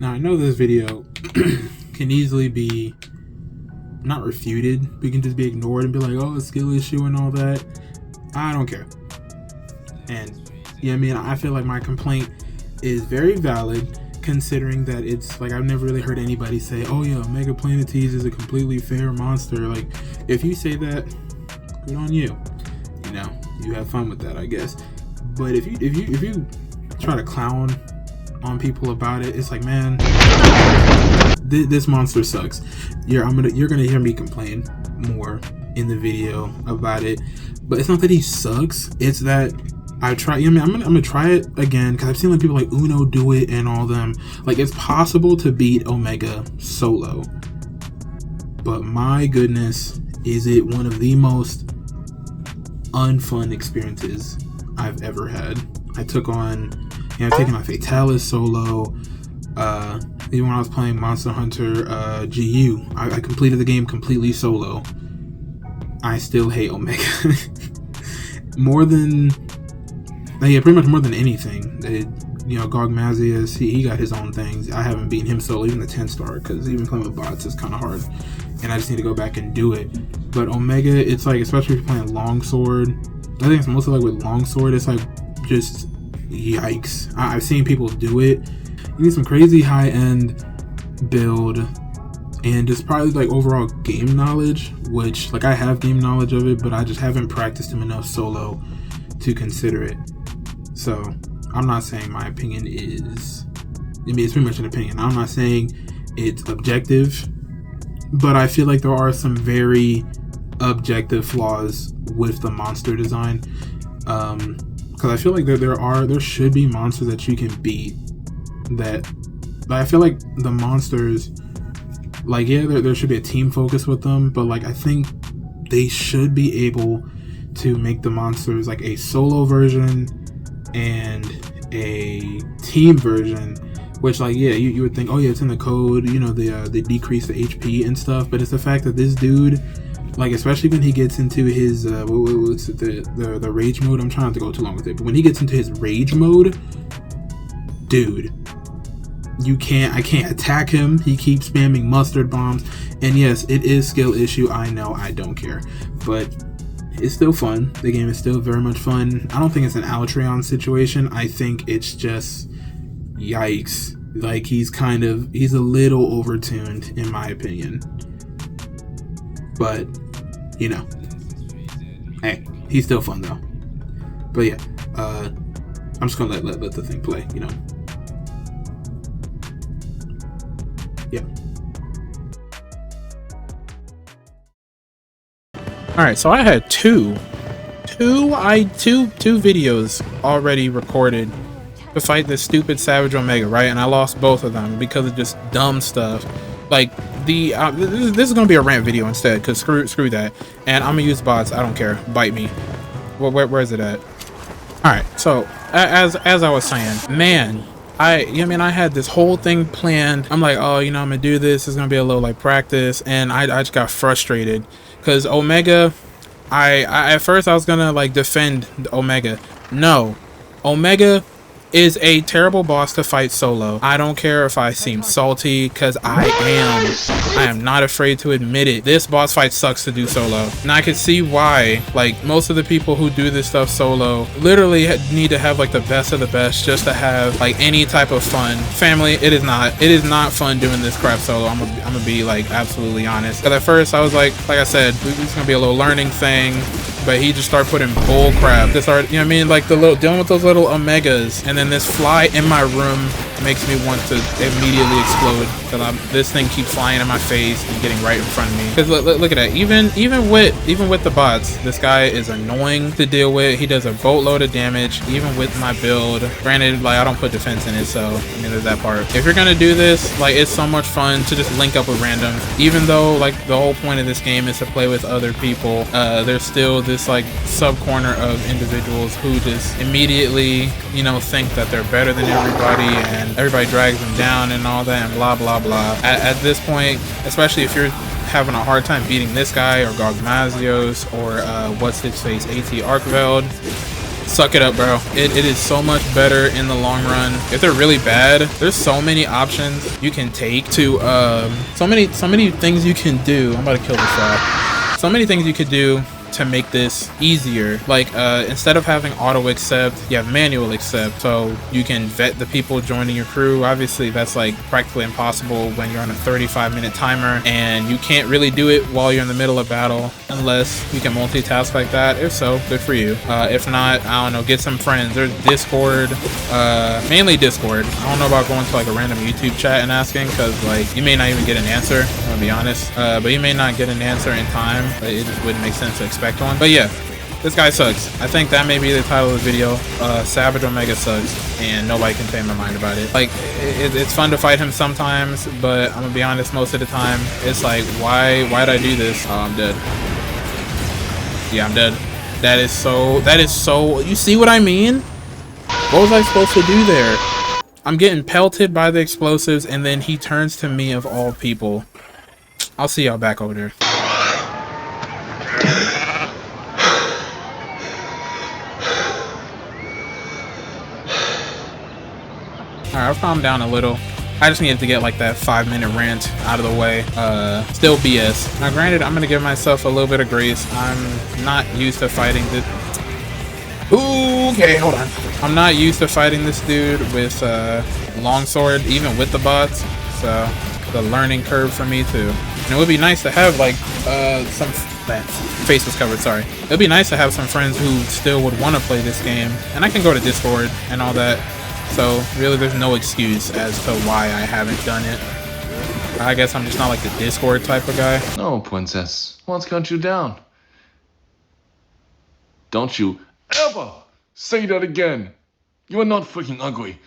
Now I know this video can easily be not refuted, but can just be ignored and be like, oh, a skill issue and all that. I don't care. And yeah, I mean, I feel like my complaint is very valid, considering that it's like I've never really heard anybody say, oh yeah, Omega Planetes is a completely fair monster. Like, if you say that, good on you. You know, you have fun with that, I guess. But if you try to clown on people about it, it's like, man, this monster sucks. You're gonna hear me complain more in the video about it. But it's not that he sucks. It's that I try. I mean, I'm gonna try it again because I've seen like people like Uno do it and all them. Like, it's possible to beat Omega solo, but my goodness, is it one of the most unfun experiences I've ever had. I took on, I've taken my Fatalis solo. Even when I was playing Monster Hunter GU, I completed the game completely solo. I still hate Omega pretty much more than anything. Gog Mazius, he got his own things. I haven't beaten him solo, even the 10-star, because even playing with bots is kind of hard, and I just need to go back and do it. But Omega, it's like, especially if you're playing longsword, I think it's mostly like with longsword, it's like just yikes. I've seen people do it. You need some crazy high-end build and just probably like overall game knowledge, which like I have game knowledge of it, but I just haven't practiced him enough solo to consider it. So I'm not saying my opinion is, it's pretty much an opinion. I'm not saying it's objective, but I feel like there are some very objective flaws with the monster design. Because I feel like there should be monsters that you can beat that I feel like the monsters, like, yeah, there should be a team focus with them, but like I think they should be able to make the monsters like a solo version and a team version, which, like, yeah, you would think, oh yeah, it's in the code, they decrease the HP and stuff, but it's the fact that this dude, like, especially when he gets into his what's it, the rage mode, I'm trying not to go too long with it, but when he gets into his rage mode, dude, I can't attack him. He keeps spamming mustard bombs, and yes, it is skill issue, I know, I don't care, but it's still fun. The game is still very much fun. I don't think it's an Altreon situation. I think it's just yikes. Like, he's a little overtuned in my opinion. But, hey, he's still fun though. But yeah, I'm just gonna let the thing play, Yeah. Alright, so I had two videos already recorded to fight this stupid Savage Omega, right? And I lost both of them because of just dumb stuff. Like, this is gonna be a rant video instead, because screw that. And I'm gonna use bots, I don't care. Bite me. Where is it at? Alright, so as I was saying, man, I had this whole thing planned. I'm like, oh, I'm gonna do this. It's gonna be a little like practice, and I just got frustrated because Omega. At first I was gonna like defend Omega. No, Omega is a terrible boss to fight solo. I don't care if I seem salty, because I am not afraid to admit it. This boss fight sucks to do solo. And I can see why, like, most of the people who do this stuff solo literally need to have like the best of the best just to have like any type of fun. Family, it is not fun doing this crap solo. I'm gonna be like absolutely honest. Because at first I was like I said, it's gonna be a little learning thing, but he just started putting bull crap. This start, like the dealing with those little Omegas, and then this fly in my room makes me want to immediately explode because this thing keeps flying in my face and getting right in front of me. Because look at that. Even with the bots, this guy is annoying to deal with. He does a boatload of damage even with my build. Granted, like, I don't put defense in it, so there's that part. If you're gonna do this, like, it's so much fun to just link up with random. Even though like the whole point of this game is to play with other people, there's still this like sub corner of individuals who just immediately think that they're better than everybody, and everybody drags them down and all that and blah blah blah. At this point, especially if you're having a hard time beating this guy or Gogmazios or what's his face, AT Arkveld, Suck it up, bro. It is so much better in the long run. If they're really bad, there's so many options you can take to so many things you can do. I'm about to kill this guy. So many things you could do to make this easier. Like instead of having auto accept, you have manual accept, so you can vet the people joining your crew. Obviously that's like practically impossible when you're on a 35-minute timer, and you can't really do it while you're in the middle of battle unless you can multitask like that. If so, good for you. If not, I don't know, get some friends. There's Discord, mainly Discord. I don't know about going to like a random YouTube chat and asking, because like you may not even get an answer, I'm gonna be honest, but you may not get an answer in time. It just wouldn't make sense to expect one. But yeah, this guy sucks. I think that may be the title of the video. Savage Omega sucks, and nobody can change my mind about it. Like it's fun to fight him sometimes, but I'm gonna be honest, most of the time it's like, why'd I do this? Oh, I'm dead. Yeah, I'm dead. That is so you see what I mean? What was I supposed to do there? I'm getting pelted by the explosives, and then he turns to me of all people. I'll see y'all back over there. Alright, I've calmed down a little. I just needed to get like that 5-minute rant out of the way. Still BS. Now granted, I'm gonna give myself a little bit of grace. I'm not used to fighting this. Okay, hold on. I'm not used to fighting this dude with longsword, even with the bots. So the learning curve for me too. And it would be nice to have like some that face was covered, sorry. It'd be nice to have some friends who still would want to play this game, and I can go to Discord and all that. So really there's no excuse as to why I haven't done it. I guess I'm just not like the Discord type of guy. No, princess. What's got you down? Don't you ever say that again. You are not freaking ugly.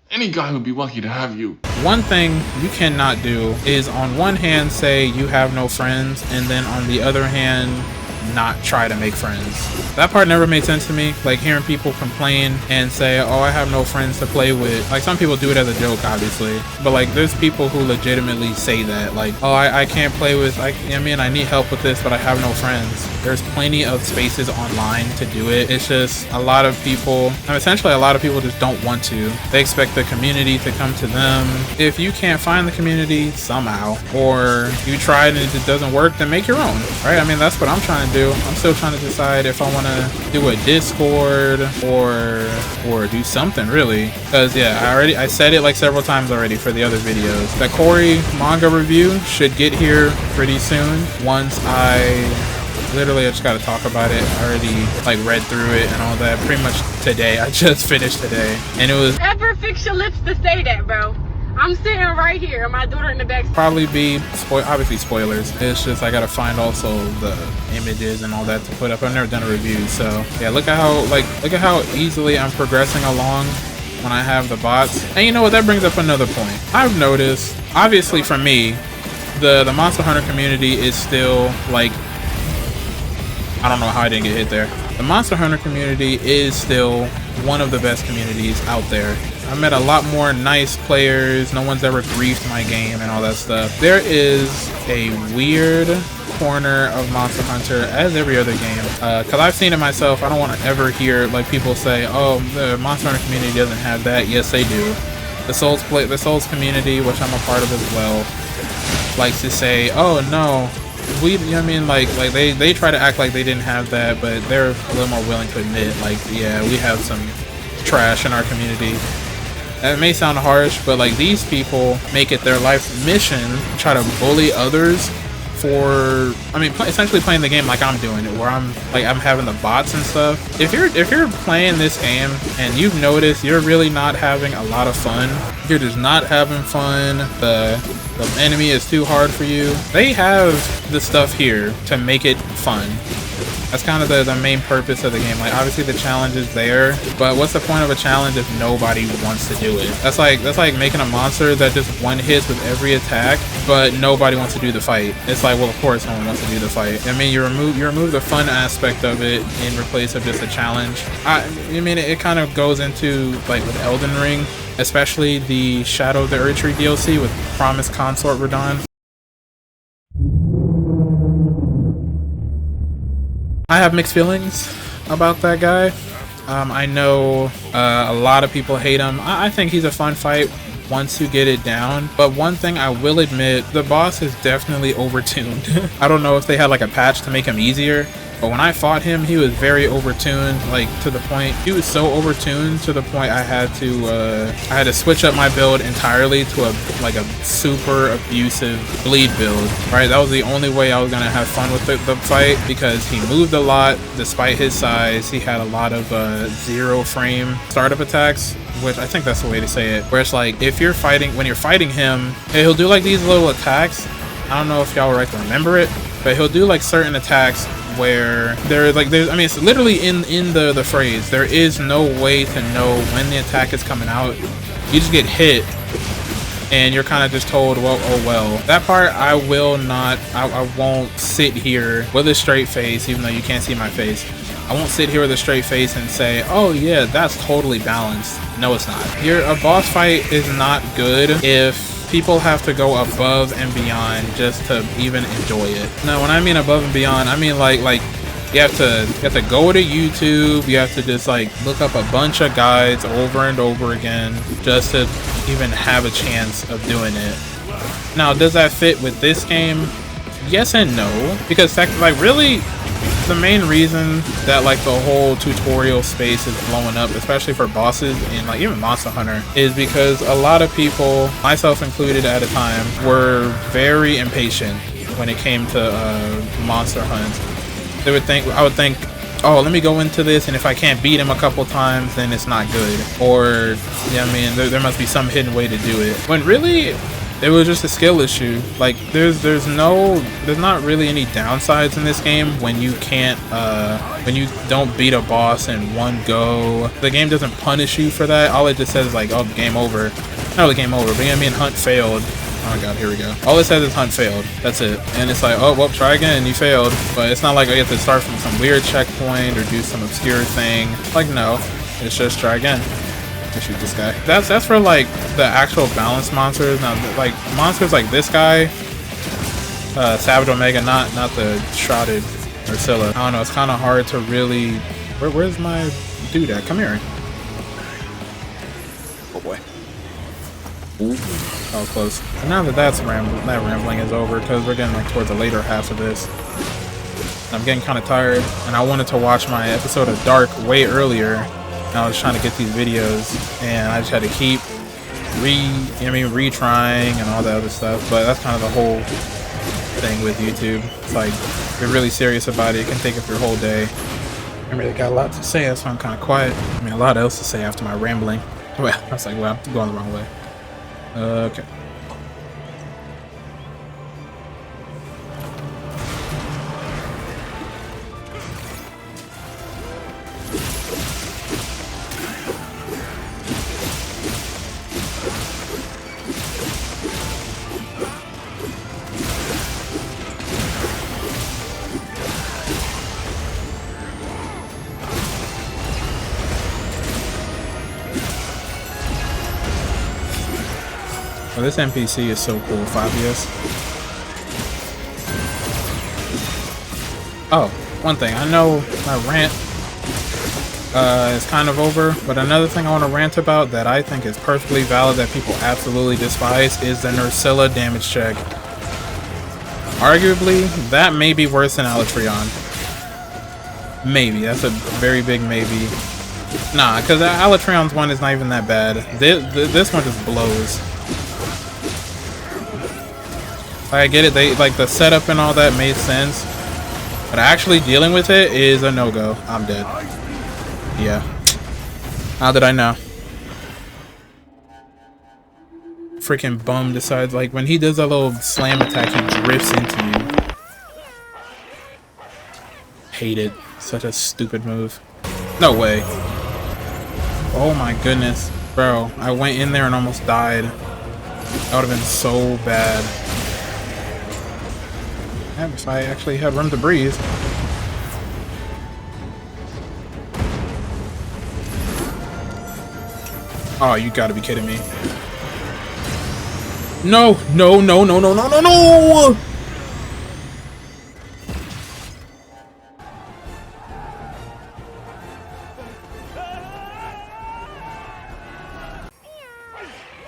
Any guy would be lucky to have you. One thing you cannot do is on one hand say you have no friends, and then on the other hand not try to make friends. That part never made sense to me. Like hearing people complain and say, oh, I have no friends to play with. Like some people do it as a joke, obviously, but like there's people who legitimately say that, like, oh, I can't play with, I mean, I need help with this, but I have no friends. There's plenty of spaces online to do it. It's just a lot of people, essentially a lot of people just don't want to. They expect the community to come to them. If you can't find the community somehow, or you tried and it doesn't work, then make your own, right? I mean, that's what I'm trying to do. I'm still trying to decide if I want to do a Discord or do something really, because yeah, I said it like several times already for the other videos. That Corey manga review should get here pretty soon. Once I just got to talk about it. I already like read through it and all that pretty much today. I just finished today, and it was ever fix your lips to say that, bro. I'm sitting right here and my daughter in the back. Probably be obviously spoilers. It's just I gotta find also the images and all that to put up. I've never done a review, so yeah, look at how easily I'm progressing along when I have the bots. And you know what, that brings up another point. I've noticed, obviously for me, the Monster Hunter community is still like, I don't know how I didn't get hit there. The Monster Hunter community is still one of the best communities out there. I met a lot more nice players. No one's ever griefed my game and all that stuff. There is a weird corner of Monster Hunter, as every other game, because I've seen it myself. I don't want to ever hear like people say, oh, the Monster Hunter community doesn't have that. Yes, they do. The Souls community, which I'm a part of as well, likes to say, oh no, we, you know what I mean, like they try to act like they didn't have that, but they're a little more willing to admit, like, yeah, we have some trash in our community. It may sound harsh, but like these people make it their life's mission to try to bully others for, I mean, essentially playing the game like I'm doing it, where I'm having the bots and stuff. If you're playing this game and you've noticed you're really not having a lot of fun, you're just not having fun, the enemy is too hard for you, they have the stuff here to make it fun. That's kind of the main purpose of the game. Like obviously the challenge is there, but what's the point of a challenge if nobody wants to do it? That's like making a monster that just one hits with every attack, but nobody wants to do the fight. It's like, well, of course no one wants to do the fight. I mean, you remove the fun aspect of it in replace of just a challenge. I mean, it kind of goes into like with Elden Ring, especially the Shadow of the Erdtree DLC with Promised Consort Radahn. I have mixed feelings about that guy. I know a lot of people hate him. I think he's a fun fight once you get it down, but one thing I will admit, the boss is definitely overtuned. I don't know if they had like a patch to make him easier, but when I fought him, he was very overtuned, like to the point, he was so overtuned to the point I had to switch up my build entirely to a super abusive bleed build, right? That was the only way I was gonna have fun with the fight, because he moved a lot despite his size. He had a lot of 0 frame startup attacks, which I think that's the way to say it, where it's like, if you're fighting, when you're fighting him, he'll do like these little attacks. I don't know if y'all like remember it, but he'll do like certain attacks where there's I mean, it's literally in the phrase, there is no way to know when the attack is coming out. You just get hit and you're kind of just told, well, oh well. That part I will not, I won't sit here with a straight face, even though you can't see my face. I won't sit here with a straight face and say, oh yeah, that's totally balanced. No, it's not. A boss fight is not good if people have to go above and beyond just to even enjoy it. Now, when I mean above and beyond, I mean like you have to go to YouTube, you have to just like look up a bunch of guides over and over again just to even have a chance of doing it. Now, does that fit with this game? Yes and no, because like really the main reason that like the whole tutorial space is blowing up, especially for bosses and like even Monster Hunter, is because a lot of people, myself included at a time, were very impatient when it came to monster hunts. I would think, oh, let me go into this, and if I can't beat him a couple times, then it's not good. Or, yeah, I mean, there must be some hidden way to do it. When really, it was just a skill issue. Like, there's not really any downsides in this game when you can't, when you don't beat a boss in one go. The game doesn't punish you for that. All it just says is like, oh, game over. Not really game over, but I mean, hunt failed. Oh my god, here we go. All it says is hunt failed. That's it. And it's like, oh, well, try again, you failed. But it's not like you have to start from some weird checkpoint or do some obscure thing. Like, no, it's just try again. Shoot this guy. That's for like the actual balanced monsters. Now, like monsters like this guy, Savage Omega, not the shrouded Ursula. I don't know. It's kind of hard to really. Where's my dude at? Come here. Oh boy. Ooh, that was close. And now that rambling is over, because we're getting like towards the later half of this. I'm getting kind of tired, and I wanted to watch my episode of Dark way earlier. I was trying to get these videos, and I just had to keep retrying and all that other stuff. But that's kind of the whole thing with YouTube. It's like, if you're really serious about it, it can take up your whole day. I really got a lot to say, that's why I'm kind of quiet. I mean, a lot else to say after my rambling. Well, I was like, well, I'm going the wrong way. Okay. Well, this NPC is so cool, Fabius. Oh, one thing. I know my rant is kind of over, but another thing I want to rant about that I think is perfectly valid that people absolutely despise is the Ursula damage check. Arguably, that may be worse than Alatreon. Maybe. That's a very big maybe. Nah, because Alatreon's one is not even that bad. This one just blows. I get it, like the setup and all that made sense, but actually dealing with it is a no-go. I'm dead. Yeah. How did I know? Freaking bum decides, like, when he does a little slam attack, he drifts into you. Hate it. Such a stupid move. No way. Oh my goodness. Bro, I went in there and almost died. That would have been so bad. Yeah, if I actually had room to breathe. Oh, you gotta be kidding me. No, no, no, no, no, no, no, no!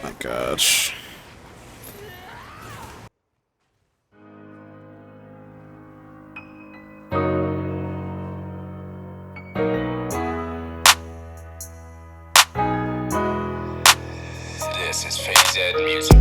My gosh. This is Phase Ed Music.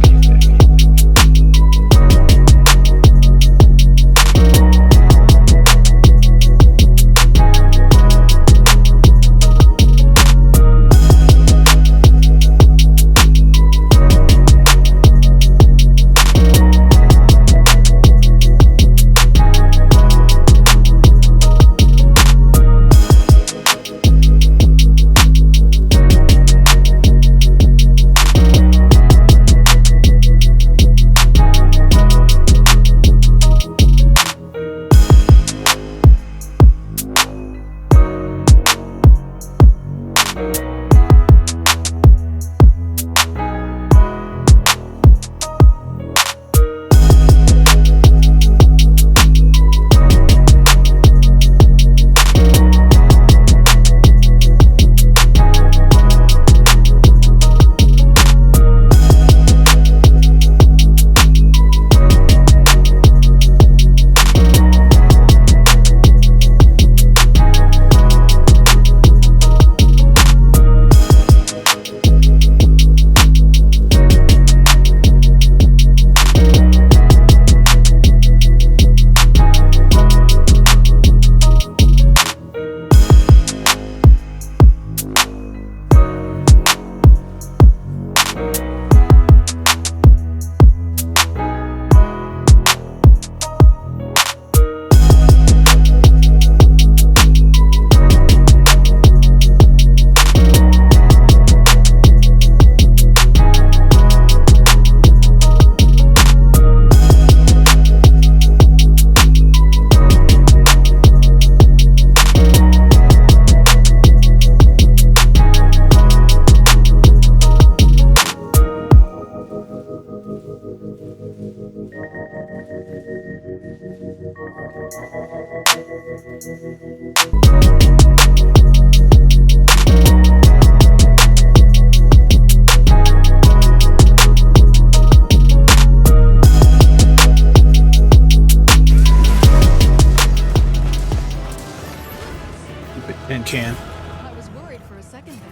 And can. I was worried for a second there.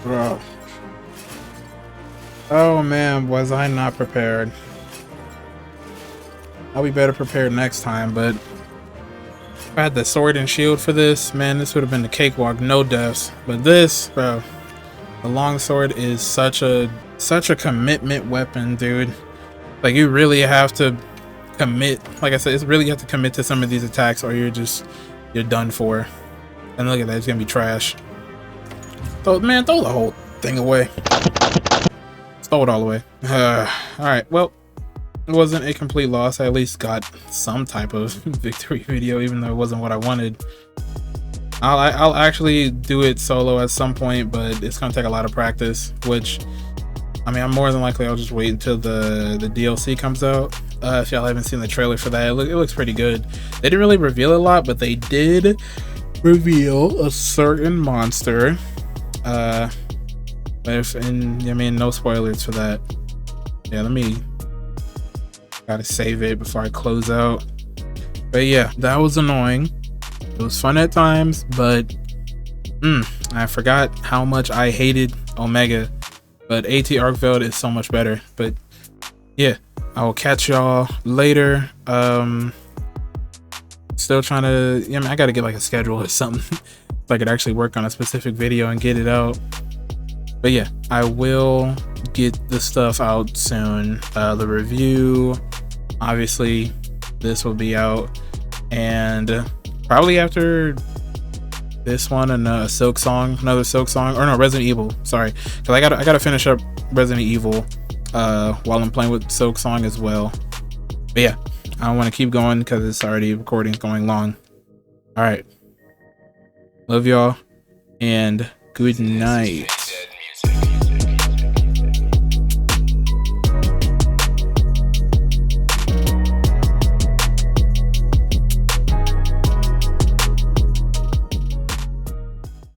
Bro. Oh man, was I not prepared. I'll be better prepared next time, but if I had the sword and shield for this, man, this would have been the cakewalk, no deaths. But this, bro, the longsword is such a commitment weapon, dude. Like, you really have to commit. Like I said, it's really you have to commit to some of these attacks, or you're done for. And look at that, it's gonna be trash. So man, throw the whole thing away. Throw it all away. All right, well, it wasn't a complete loss. I at least got some type of victory video, even though it wasn't what I wanted. I'll actually do it solo at some point, but it's gonna take a lot of practice, which, I mean, I'm more than likely I'll just wait until the DLC comes out. If y'all haven't seen the trailer for that, it looks pretty good. They didn't really reveal a lot, but they did reveal a certain monster. But I mean, no spoilers for that. Yeah, gotta save it before I close out. But yeah, that was annoying. It was fun at times, but I forgot how much I hated Omega. But AT Arkveld is so much better. But yeah, I will catch y'all later. Still trying to, I mean, I gotta get like a schedule or something so I could actually work on a specific video and get it out. But yeah, I will get the stuff out soon. The review, obviously, this will be out, and probably after this one and another Silk Song, or no, Resident Evil. Sorry, because I gotta finish up Resident Evil while I'm playing with Silk Song as well. But yeah, I don't want to keep going because it's already recording going long. All right, love y'all and good night.